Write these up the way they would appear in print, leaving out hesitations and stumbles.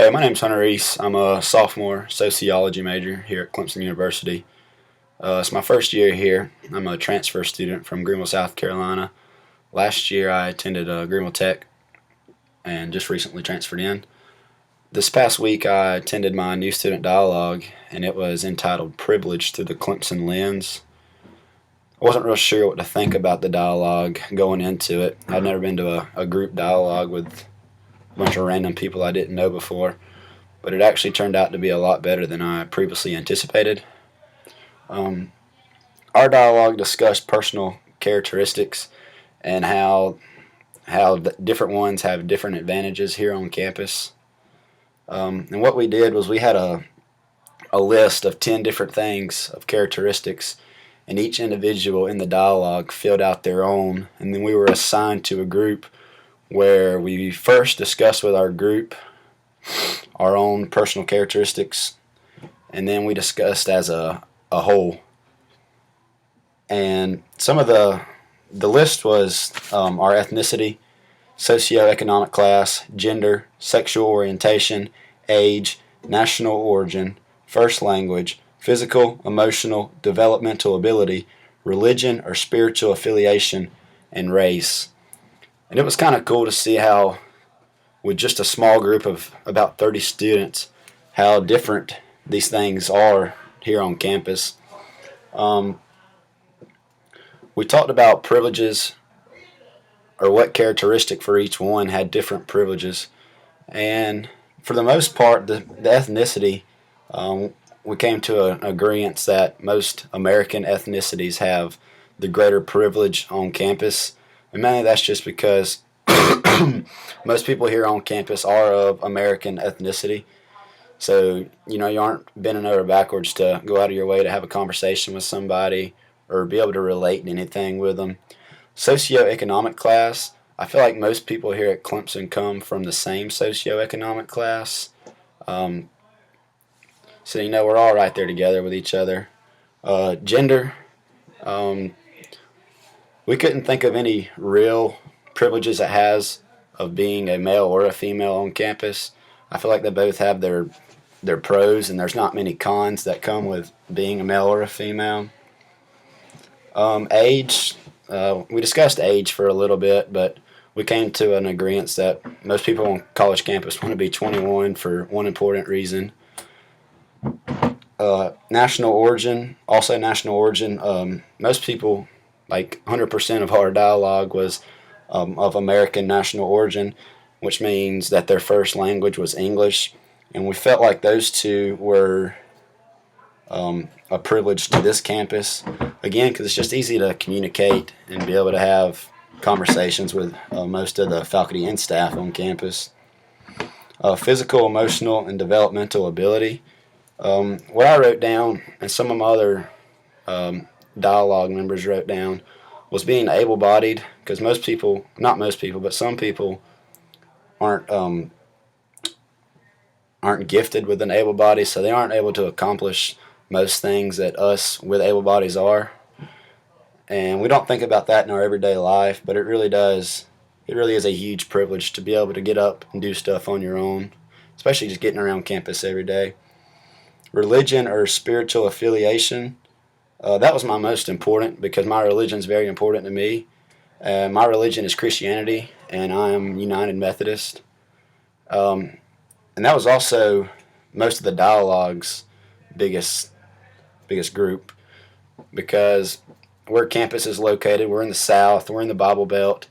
Hey, my name's Hunter Reese. I'm a sophomore sociology major here at Clemson University. It's my first year here. I'm a transfer student from Greenville, South Carolina. Last year I attended Greenville Tech and just recently transferred in. This past week I attended my new student dialogue and it was entitled Privilege Through the Clemson Lens. I wasn't real sure what to think about the dialogue going into it. I'd never been to a group dialogue with a bunch of random people I didn't know before, but it actually turned out to be a lot better than I previously anticipated. Um, our dialogue discussed personal characteristics and how different ones have different advantages here on campus. And what we did was we had a list of 10 different things of characteristics, and each individual in the dialogue filled out their own, and then we were assigned to a group where we first discussed with our group our own personal characteristics, and then we discussed as a whole. And some of the list was our ethnicity, socioeconomic class, gender, sexual orientation, age, national origin, first language, physical, emotional, developmental ability, religion or spiritual affiliation, and race. And it was kind of cool to see how, with just a small group of about 30 students, how different these things are here on campus. Um, we talked about privileges, or what characteristic for each one had different privileges. And for the most part, the ethnicity, we came to an agreement that most American ethnicities have the greater privilege on campus. And mainly that's just because most people here on campus are of American ethnicity. So, you aren't bending over backwards to go out of your way to have a conversation with somebody or be able to relate to anything with them. Socioeconomic class, I feel like most people here at Clemson come from the same socioeconomic class. Um, so, we're all right there together with each other. Gender, um, we couldn't think of any real privileges it has of being a male or a female on campus. I feel like they both have their pros, and there's not many cons that come with being a male or a female. Age, we discussed age for a little bit, but we came to an agreement that most people on college campus want to be 21 for one important reason. National origin, also national origin. Most people, like 100% of our dialogue was of American national origin, which means that their first language was English. And we felt like those two were a privilege to this campus. Again, because it's just easy to communicate and be able to have conversations with most of the faculty and staff on campus. Physical, emotional, and developmental ability. What I wrote down, and some of my other dialogue members wrote down, was being able-bodied, because most people, not most people, but some people aren't gifted with an able body, so they aren't able to accomplish most things that us with able bodies are. And we don't think about that in our everyday life, but it really does. It really is a huge privilege to be able to get up and do stuff on your own, especially just getting around campus every day. Religion or spiritual affiliation, that was my most important, because my religion is very important to me. My religion is Christianity, and I am United Methodist. And that was also most of the dialogue's biggest group, because where campus is located, we're in the South, we're in the Bible Belt,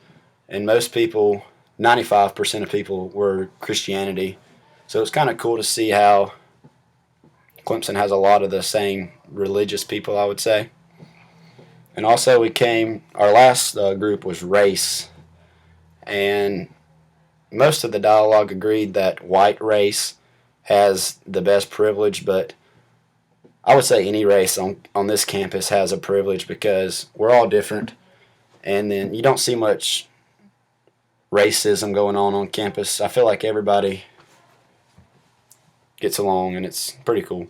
and most people, 95% of people, were Christianity. So it's kind of cool to see how Clemson has a lot of the same religious people, I would say. And also our last group was race, and most of the dialogue agreed that white race has the best privilege, but I would say any race on this campus has a privilege, because we're all different, and then you don't see much racism going on campus. I feel like everybody gets along, and it's pretty cool.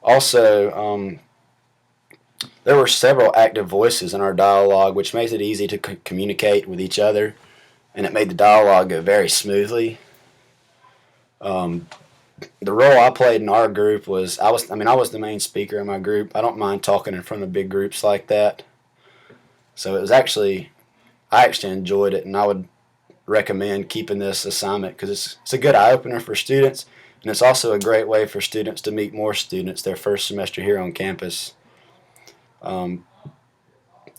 Also, there were several active voices in our dialogue, which makes it easy to communicate with each other, and it made the dialogue go very smoothly. Um, the role I played in our group was I was the main speaker in my group. I don't mind talking in front of big groups like that. So it was actually I actually enjoyed it, and I would recommend keeping this assignment because it's a good eye opener for students, and it's also a great way for students to meet more students their first semester here on campus. Um,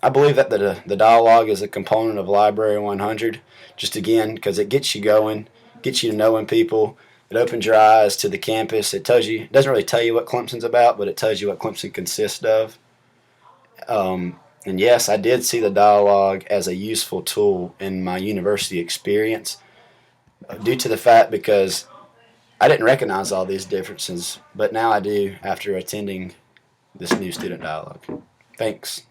I believe that the dialogue is a component of Library 100, just again because it gets you going, gets you to knowing people. It opens your eyes to the campus. It doesn't really tell you what Clemson's about, but it tells you what Clemson consists of. And yes, I did see the dialogue as a useful tool in my university experience, due to the fact because I didn't recognize all these differences, but now I do after attending this new student dialogue. Thanks.